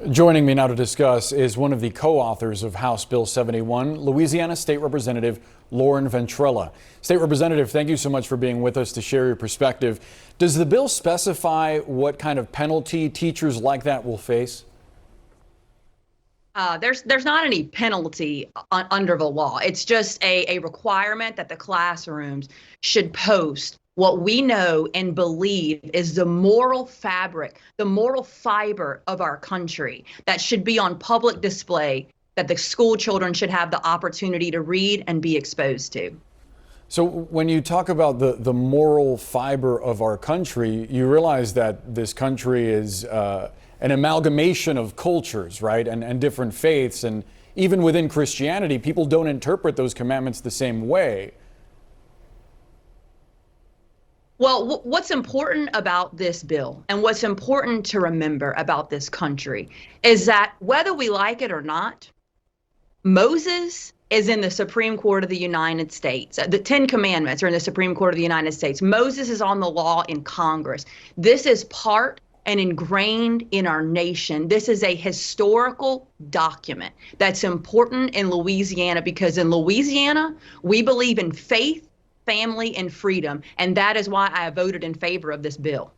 Joining me now to discuss is one of the co-authors of House Bill 71, Louisiana State Representative Lauren Ventrella. State Representative, thank you so much for being with us to share your perspective. Does the bill specify what kind of penalty teachers like that will face? There's not any penalty under the law. It's just a requirement that the classrooms should post what we know and believe is the moral fabric, the moral fiber of our country that should be on public display, that the school children should have the opportunity to read and be exposed to. So when you talk about the moral fiber of our country, you realize that this country is an amalgamation of cultures, right? And different faiths. And even within Christianity, people don't interpret those commandments the same way. Well, what's important about this bill and what's important to remember about this country is that whether we like it or not, Moses is in the Supreme Court of the United States. The 10 Commandments are in the Supreme Court of the United States. Moses is on the law in Congress. This is part and ingrained in our nation. This is a historical document that's important in Louisiana because in Louisiana, we believe in faith, family, and freedom. And that is why I voted in favor of this bill.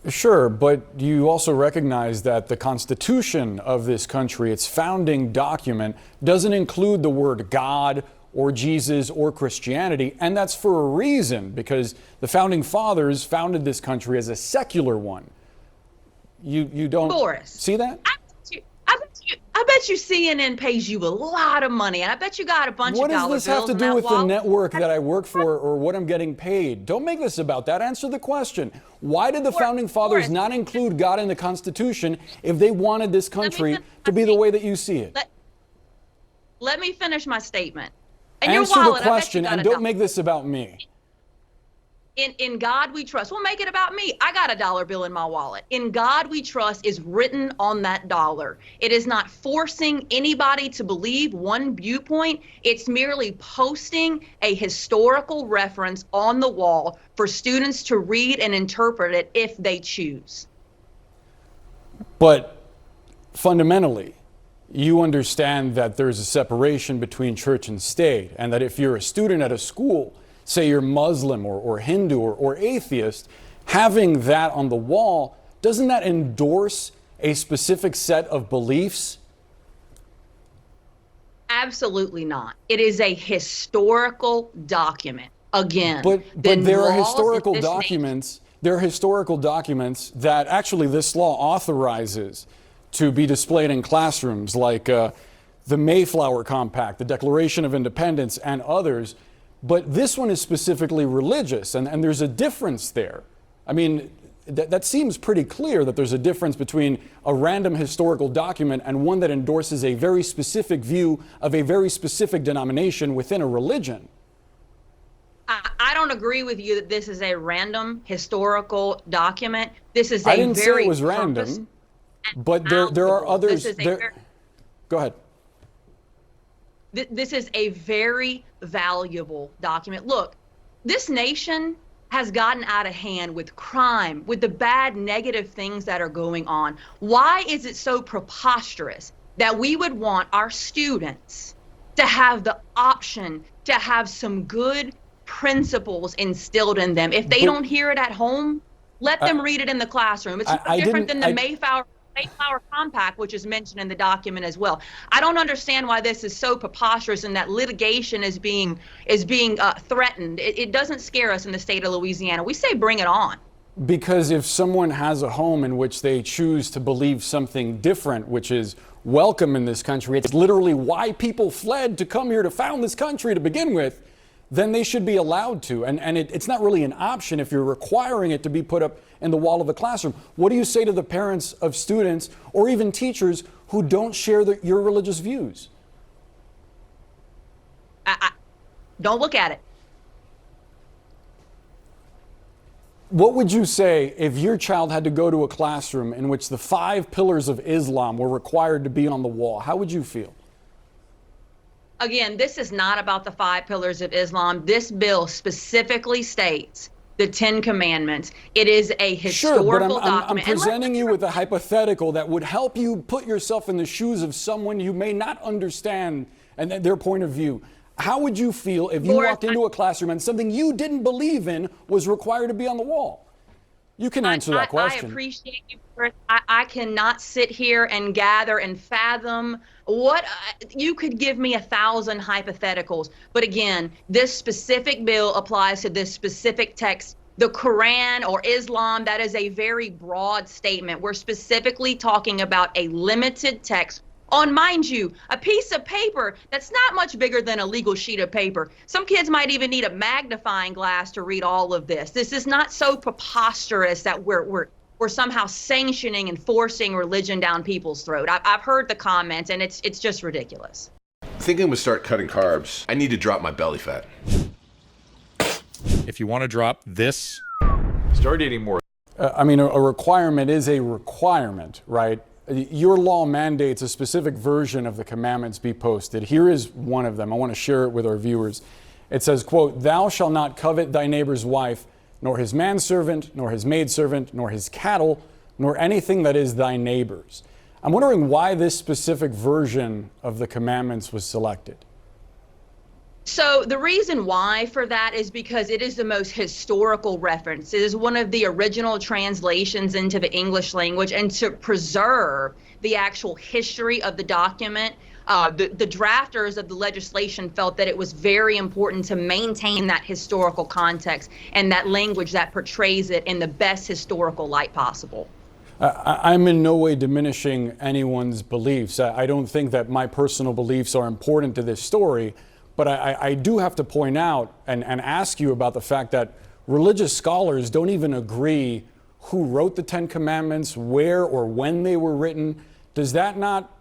Sure, but you also recognize that the Constitution of this country, its founding document, doesn't include the word God or Jesus or Christianity, and that's for a reason, because the founding fathers founded this country as a secular one. You don't see that? I bet you CNN pays you a lot of money, and I bet you got a bunch of dollar bills. What does this have to do with the network that I work for or what I'm getting paid? Don't make this about that. Answer the question. Why did the founding fathers not include God in the Constitution if they wanted this country to be the way that you see it? Let me finish my statement. Answer the question and don't make this about me. In God we trust. Well, make it about me. I got a dollar bill in my wallet. In God we trust is written on that dollar. It is not forcing anybody to believe one viewpoint. It's merely posting a historical reference on the wall for students to read and interpret it if they choose. But fundamentally, you understand that there's a separation between church and state, and that if you're a student at a school, say you're Muslim or Hindu or atheist, having that on the wall, doesn't that endorse a specific set of beliefs? Absolutely not. It is a historical document. Again, but there are historical documents. There are historical documents that actually this law authorizes to be displayed in classrooms, like the Mayflower Compact, the Declaration of Independence, and others. But this one is specifically religious, and there's a difference there. I mean, that seems pretty clear that there's a difference between a random historical document and one that endorses a very specific view of a very specific denomination within a religion. I don't agree with you that this is a random historical document. This is I didn't say it was random, but there are others. Go ahead. This is a very valuable document. Look, this nation has gotten out of hand with crime, with the bad negative things that are going on. Why is it so preposterous that we would want our students to have the option to have some good principles instilled in them? If they don't hear it at home, let them read it in the classroom. It's no different than the Mayflower Compact, which is mentioned in the document as well. I don't understand why this is so preposterous and that litigation is being threatened. It doesn't scare us in the state of Louisiana. We say bring it on. Because if someone has a home in which they choose to believe something different, which is welcome in this country, it's literally why people fled to come here to found this country to begin with, then they should be allowed to. And it's not really an option if you're requiring it to be put up in the wall of the classroom. What do you say to the parents of students or even teachers who don't share your religious views? Don't look at it. What would you say if your child had to go to a classroom in which the 5 pillars of Islam were required to be on the wall? How would you feel? Again, this is not about the 5 pillars of Islam. This bill specifically states the Ten Commandments. It is a Sure, but historical I'm document. presenting you with a hypothetical that would help you put yourself in the shoes of someone you may not understand and their point of view. How would you feel if you Boris, walked into a classroom and something you didn't believe in was required to be on the wall? You can answer that question. I appreciate you, Boris. I cannot sit here and gather and fathom what you could give me 1,000 hypotheticals. But again, this specific bill applies to this specific text. The Quran or Islam, that is a very broad statement. We're specifically talking about a limited text on, mind you, a piece of paper that's not much bigger than a legal sheet of paper. Some kids might even need a magnifying glass to read all of this. This is not so preposterous that we're somehow sanctioning and forcing religion down people's throat. I've heard the comments, and it's just ridiculous. Thinking to start cutting carbs, I need to drop my belly fat. If you want to drop this, start eating more. I mean, a requirement is a requirement, right? Your law mandates a specific version of the commandments be posted. Here is one of them. I want to share it with our viewers. It says, quote, "Thou shalt not covet thy neighbor's wife, nor his manservant, nor his maidservant, nor his cattle, nor anything that is thy neighbor's." I'm wondering why this specific version of the commandments was selected. So the reason why for that is because it is the most historical reference. It is one of the original translations into the English language, and to preserve the actual history of the document, the drafters of the legislation felt that it was very important to maintain that historical context and that language that portrays it in the best historical light possible. I'm in no way diminishing anyone's beliefs. I don't think that my personal beliefs are important to this story. But I do have to point out and ask you about the fact that religious scholars don't even agree who wrote the Ten Commandments, where or when they were written. Does that not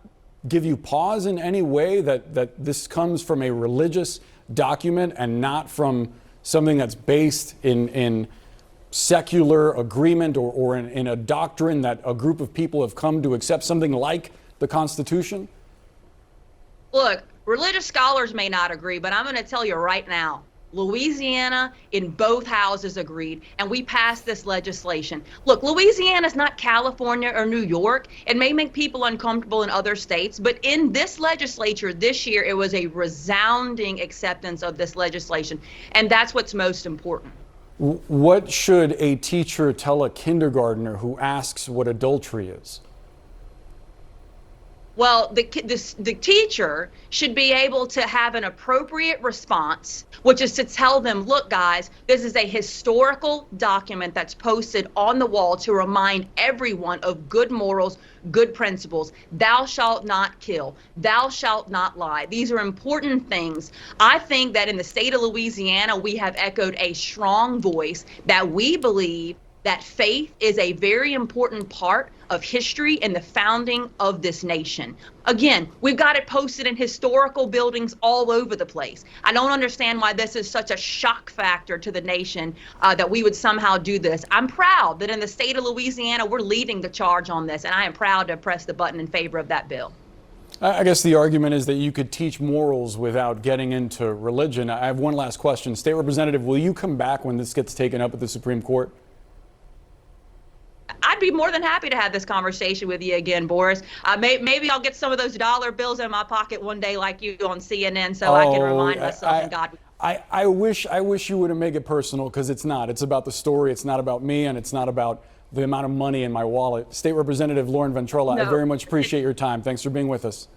give you pause in any way that this comes from a religious document and not from something that's based in secular agreement or in a doctrine that a group of people have come to accept, something like the Constitution? Look, religious scholars may not agree, but I'm going to tell you right now, Louisiana in both houses agreed, and we passed this legislation. Look, Louisiana is not California or New York. It may make people uncomfortable in other states, but in this legislature this year, it was a resounding acceptance of this legislation, and that's what's most important. What should a teacher tell a kindergartner who asks what adultery is? Well, the teacher should be able to have an appropriate response, which is to tell them, look, guys, this is a historical document that's posted on the wall to remind everyone of good morals, good principles. Thou shalt not kill. Thou shalt not lie. These are important things. I think that in the state of Louisiana, we have echoed a strong voice that we believe that faith is a very important part of history and the founding of this nation. Again, we've got it posted in historical buildings all over the place. I don't understand why this is such a shock factor to the nation that we would somehow do this. I'm proud that in the state of Louisiana, we're leading the charge on this, and I am proud to press the button in favor of that bill. I guess the argument is that you could teach morals without getting into religion. I have one last question. State Representative, will you come back when this gets taken up at the Supreme Court? I'd be more than happy to have this conversation with you again, Boris. Maybe I'll get some of those dollar bills in my pocket one day like you on CNN so I can remind myself and God. I wish you would make it personal, because it's not. It's about the story. It's not about me, and it's not about the amount of money in my wallet. State Representative Lauren Ventrella, I very much appreciate your time. Thanks for being with us.